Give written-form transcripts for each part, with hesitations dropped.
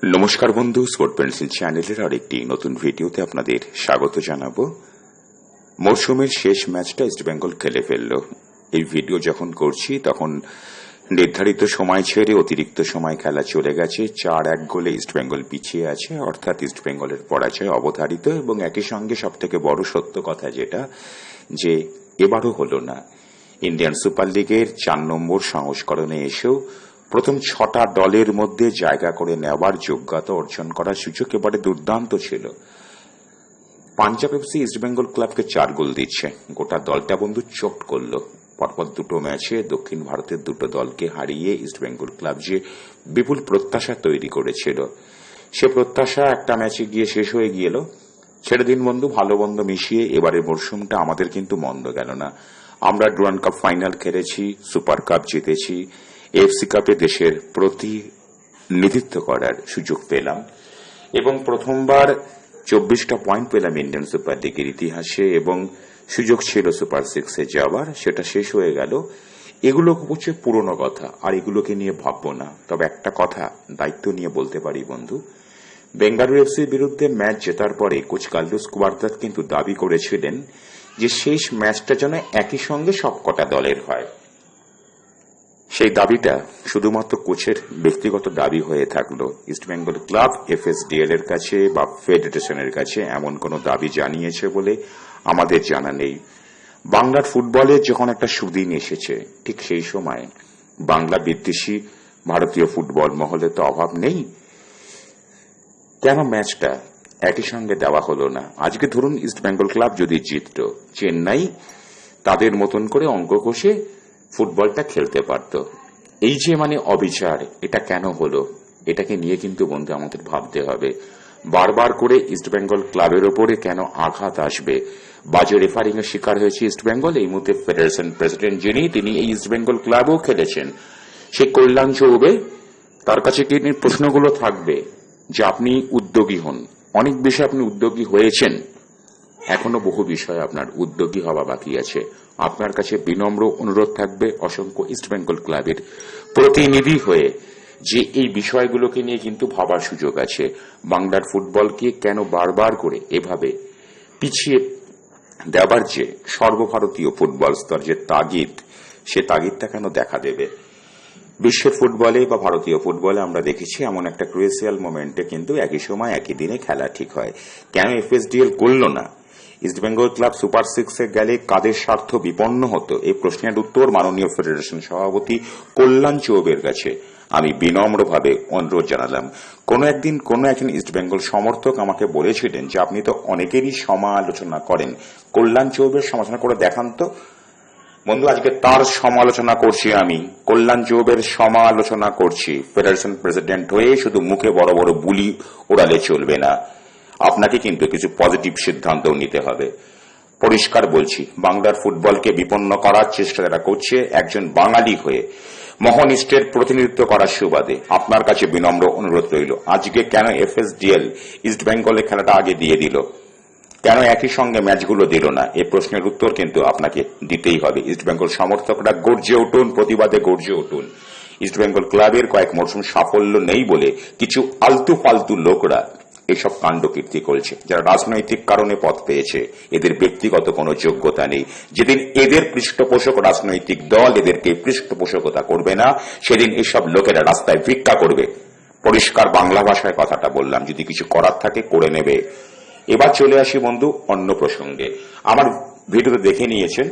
নমস্কার বন্ধু, sport pencil চ্যানেলের আরেকটি নতুন ভিডিওতে আপনাদের স্বাগত জানাবো। মরশুমের শেষ ম্যাচটা ইস্টবেঙ্গল খেলে ফেলল। এই ভিডিও যখন করছি তখন নির্ধারিত সময় ছেড়ে অতিরিক্ত সময় খেলা চলে গেছে। 4-1 গোলে ইস্টবেঙ্গল পিছিয়ে আছে, অর্থাৎ ইস্টবেঙ্গলের পরাজয় অবধারিত। এবং একই সঙ্গে সব থেকে বড় সত্য কথা যেটা, যে এবারও হলো না। ইন্ডিয়ান সুপার লিগের 4 নম্বর সংস্করণে এসেও প্রথম 6টা দলের মধ্যে জায়গা করে নেওয়ার যোগ্যতা অর্জন করার সুযোগ এবারে দুর্দান্ত ছিল। পাঞ্জাব এফসি ইস্টবেঙ্গল ক্লাবকে 4 গোল দিচ্ছে। গোটা দলটা বন্ধু চোট করলো। পরপর দুটো ম্যাচে দক্ষিণ ভারতের দুটো দলকে হারিয়ে ইস্টবেঙ্গল ক্লাব যে বিপুল প্রত্যাশা তৈরি করেছিল, সে প্রত্যাশা একটা ম্যাচে গিয়ে শেষ হয়ে গেল। ছেড়ে দিন বন্ধু, ভালো মন্দ মিশিয়ে এবারের মরশুমটা আমাদের কিন্তু মন্দ গেল না। আমরা ডুরান্ড কাপ ফাইনাল খেলেছি, সুপার কাপ জিতেছি, এফসি কাপে দেশের প্রতিনিধিত্ব করার সুযোগ পেলাম এবং প্রথমবার 24টা পয়েন্ট পেলাম ইন্ডিয়ান সুপার লিগের ইতিহাসে, এবং সুযোগ ছিল সুপার 6-এ যাওয়ার। সেটা শেষ হয়ে গেল। এগুলো হচ্ছে পুরনো কথা, আর এগুলোকে নিয়ে ভাববো না। তবে একটা কথা দায়িত্ব নিয়ে বলতে পারি বন্ধু, বেঙ্গালুরু এফসির বিরুদ্ধে ম্যাচ জেতার পরে কোচ কার্লোস কুয়াদ্রাত কিন্তু দাবি করেছিলেন যে শেষ ম্যাচটা যেন একই সঙ্গে সবকটা দলের হয়। সেই দাবিটা শুধুমাত্র কোচের ব্যক্তিগত দাবি হয়ে থাকলো। ইস্টবেঙ্গল ক্লাব এফএসডিএল এর কাছে বা ফেডারেশনের কাছে এমন কোনো দাবি জানিয়েছে বলে আমাদের জানা নেই। বাংলার ফুটবলে যখন একটা সুদিন এসেছে, ঠিক সেই সময় বাংলা বিদ্বেষী ভারতীয় ফুটবল মহলে তো অভাব নেই। কেন ম্যাচটা একই সঙ্গে দেওয়া হলো না? আজকে ধরুন ইস্টবেঙ্গল ক্লাব যদি জিতত, চেন্নাই তাদের মতন করে অঙ্ক কষে ফুটবলটা খেলতে পারত। এই যে অবিচার, এটা কেন হলো? এটাকে নিয়ে কিন্তু বন্ধু আমাদের ভাবতে হবে। বারবার করে ইস্টবেঙ্গল ক্লাবের ওপরে কেন আঘাত আসবে? বাজে রেফারিং এর শিকার হয়েছে ইস্টবেঙ্গল। এই মুহূর্তে ফেডারেশন প্রেসিডেন্ট যিনি, তিনি এই ইস্টবেঙ্গল ক্লাবও খেলেছেন, সে কল্যাণ চৌবে। তার কাছে কি প্রশ্নগুলো থাকবে যে আপনি উদ্যোগী হন। অনেক বিষয়ে আপনি উদ্যোগী হয়েছেন, এখনো বহু বিষয়ে আপনার উদ্যোগী হওয়া বাকি আছে। আপনার কাছে বিনম্র অনুরোধ থাকবে অসংখ্য ইস্টবেঙ্গল ক্লাবের প্রতিনিধি হয়ে, যে এই বিষয়গুলোকে নিয়ে কিন্তু ভাবার সুযোগ আছে। বাংলার ফুটবলকে কেন বারবার করে এভাবে পিছিয়ে দেবার যে সর্বভারতীয় ফুটবল স্তর যে তাগিদ, সে তাগিদটা কেন দেখা দেবে? বিশ্বের ফুটবলে বা ভারতীয় ফুটবলে আমরা দেখেছি এমন একটা ক্রুশিয়াল মোমেন্টে কিন্তু একই সময় একই দিনে খেলা ঠিক হয়। কেন এফএসডিএল করল না? ইস্টবেঙ্গল ক্লাব সুপার 6-এ গেলে কাদের স্বার্থ বিপন্ন হতো? এই প্রশ্নের উত্তর মাননীয় ফেডারেশন সভাপতি কল্যাণ চৌবের কাছে আমি বিনম্রভাবে অনুরোধ জানালাম। কোন একজন ইস্টবেঙ্গল সমর্থক আমাকে বলেছিলেন যে আপনি তো অনেকেরই সমালোচনা করেন, কল্যাণ চৌবের সমালোচনা করে দেখান তো। বন্ধু, আজকে তার সমালোচনা করছি, আমি কল্যাণ চৌবের সমালোচনা করছি। ফেডারেশন প্রেসিডেন্ট হয়ে শুধু মুখে বড় বড় বুলি ওড়ালে চলবে না, আপনাকে কিন্তু কিছু পজিটিভ সিদ্ধান্তও নিতে হবে। পরিষ্কার বলছি, বাংলার ফুটবলকে বিপন্ন করার চেষ্টা যারা করছে, একজন বাঙালি হয়ে মোহন ইস্টের প্রতিনিধিত্ব করার সুবাদে আপনার কাছে বিনম্র অনুরোধ রইল, আজকে কেন এফএসডিএল ইস্টবেঙ্গলের খেলাটা আগে দিয়ে দিল? কেন একই সঙ্গে ম্যাচগুলো দিল না? এই প্রশ্নের উত্তর কিন্তু আপনাকে দিতেই হবে। ইস্টবেঙ্গল সমর্থকরা গর্জে উঠুন, প্রতিবাদে গর্জে উঠুন। ইস্টবেঙ্গল ক্লাবের কয়েক মরশুম সাফল্য নেই বলে কিছু আলতু ফালতু লোকরা এসব কাণ্ডকীর্তি করছে, যারা রাজনৈতিক কারণে পদ পেয়েছে। এদের ব্যক্তিগত কোনো যোগ্যতা নেই। যেদিন এদের পৃষ্ঠপোষক রাজনৈতিক দল এদেরকে পৃষ্ঠপোষকতা করবে না, সেদিন এসব লোকেরা রাস্তায় ভিক্ষা করবে। পরিষ্কার বাংলা ভাষায় কথাটা বললাম, যদি কিছু করার থাকে করে নেবে। এবার চলে আসি বন্ধু অন্য প্রসঙ্গে। আমার ভিডিওতে দেখে নিয়েছেন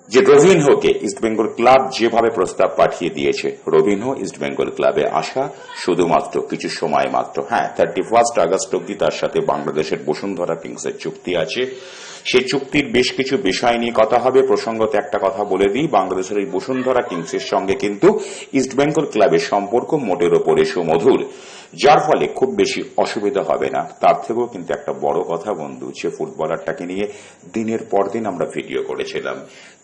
যে রবিনহোকে ইস্টবেঙ্গল ক্লাব যেভাবে প্রস্তাব পাঠিয়ে দিয়েছে। রবিনহো ইস্টবেঙ্গল ক্লাবে আসা শুধুমাত্র কিছু সময় মাত্র। হ্যাঁ, 31 আগস্ট অব্দি তার সাথে বাংলাদেশের বসুন্ধরা কিংসের চুক্তি আছে। সেই চুক্তির বেশ কিছু বিষয় নিয়ে কথা হবে। প্রসঙ্গত একটা কথা বলে দিই, বাংলাদেশের এই বসুন্ধরা কিংসের সঙ্গে কিন্তু ইস্টবেঙ্গল ক্লাবের সম্পর্ক মোটের ওপরে সুমধুর, যার ফলে খুব বেশি অসুবিধা হবে না। তার থেকেও কিন্তু একটা বড় কথা বন্ধু, যে ফুটবলারটাকে নিয়ে দিনের পর দিন আমরা ভিডিও করেছিলাম,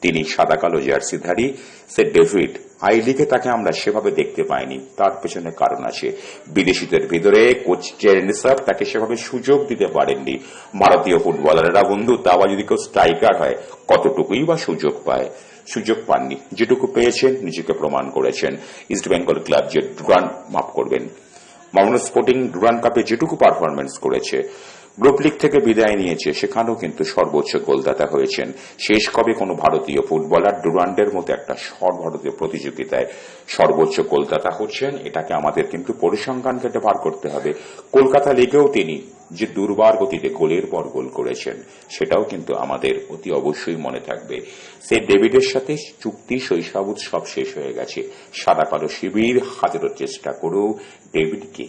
তিনি সাদা কালো জার্সিধারী, সে ডেভিড। আই লিগে তাকে আমরা সেভাবে দেখতে পাইনি। তার পেছনে কারণ আছে। বিদেশিদের ভিতরে কোচ চেরনি স্যার তাকে সেভাবে সুযোগ দিতে পারেননি। ভারতীয় ফুটবলাররা বন্ধু, তা যদি কেউ স্ট্রাইকার হয়, কতটুকুই বা সুযোগ পায়? সুযোগ পাননি। যেটুকু পেয়েছেন নিজেকে প্রমাণ করেছেন। ইস্টবেঙ্গল ক্লাব যে মাফ করবেন, মামুন স্পোর্টিং ডুরান্ড কাপে যেটুকু পারফরমেন্স করেছে, গ্রুপ লিগ থেকে বিদায় নিয়েছে, সেখানেও কিন্তু সর্বোচ্চ গোলদাতা হয়েছেন। শেষ কবে কোনো ভারতীয় ফুটবলার ডুরান্ডের মতো একটা সর্বভারতীয় প্রতিযোগিতায় সর্বোচ্চ গোলদাতা হচ্ছেন, এটাকে আমাদের কিন্তু পরিসংখ্যান কেটে বার করতে হবে। কলকাতা লিগেও তিনি যে দুর্বার গতিতে গোলের পর গোল করেছেন, সেটাও কিন্তু আমাদের অতি অবশ্যই মনে থাকবে। সেই ডেভিডের সাথে চুক্তি শৈশব উৎসব শেষ হয়ে গেছে। সাদা কালো শিবির হাজারো চেষ্টা করেও ডেভিডকে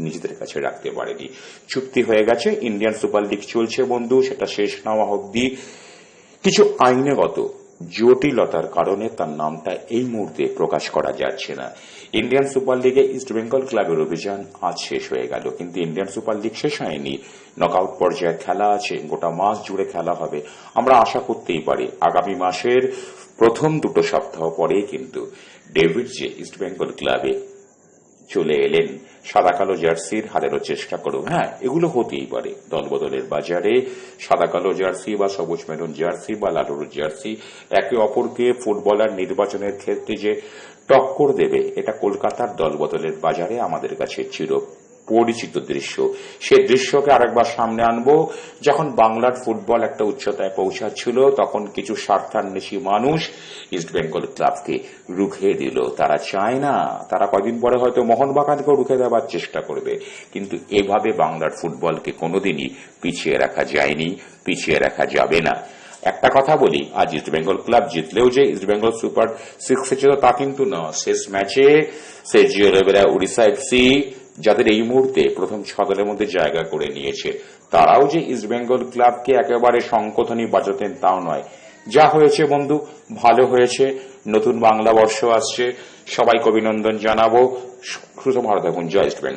নিজেদের কাছে রাখতে পারেনি। চুক্তি হয়ে গেছে, ইন্ডিয়ান সুপার লিগ চলছে বন্ধু, সেটা শেষ না হওয়া অব্দি কিছু আইনগত জটিলতার কারণে তার নামটা এই মুহূর্তে প্রকাশ করা যাচ্ছে না। ইন্ডিয়ান সুপার লিগে ইস্ট বেঙ্গল ক্লাবের অভিযান আজ শেষ হয়ে গেল, কিন্তু ইন্ডিয়ান সুপার লিগ শেষ হয়নি। নকআউট পর্যায়ে খেলা আছে, গোটা মাস জুড়ে খেলা হবে। আমরা আশা করতেই পারি আগামী মাসের প্রথম দুটো সপ্তাহ পরেই কিন্তু ডেভিড যে ইস্ট বেঙ্গল ক্লাবে চলে এলেন, সাদা কালো জার্সির হারেরও চেষ্টা করো। হ্যাঁ, এগুলো হতেই পারে। দলবদলের বাজারে সাদা কালো জার্সি বা সবুজ মেরুন জার্সি বা লাল হলুদ জার্সি একে অপরকে ফুটবলার নির্বাচনের ক্ষেত্রে যে টক্কর দেবে, এটা কলকাতার দলবদলের বাজারে আমাদের কাছে চির পরিচিত দৃশ্য। সে দৃশ্যকে আরেকবার সামনে আনবো। যখন বাংলার ফুটবল একটা উচ্চতায় পৌঁছাচ্ছিল, তখন কিছু স্বার্থান্বেষী মানুষ ইস্ট বেঙ্গল ক্লাবকে রুখে দিল। তারা চায় না, তারা কদিন পরে হয়তো মোহনবাগানকেও রুখে দেওয়ার চেষ্টা করবে, কিন্তু এভাবে বাংলার ফুটবলকে কোনোদিনই পিছিয়ে রাখা যায়নি, পিছিয়ে রাখা যাবে না। একটা কথা বলি, আজ ইস্ট বেঙ্গল ক্লাব জিতলেও যে ইস্ট বেঙ্গল সুপার সিক্সে ছিল তা কিন্তু না। শেষ ম্যাচে সেজিও রেবেরা, উড়িষ্যা এফসি, যাদের এই মুহূর্তে প্রথম 6 দলের মধ্যে জায়গা করে নিয়েছে, তারাও যে ইস্ট বেঙ্গল ক্লাবকে একেবারে সংকোধনী বাজাতেন তাও নয়। যা হয়েছে বন্ধু, ভালো হয়েছে। নতুন বাংলা বর্ষ আসছে, সবাইকে অভিনন্দন জানাবো। সুস্থ ভালো থাকুন। জয় ইস্ট বেঙ্গল।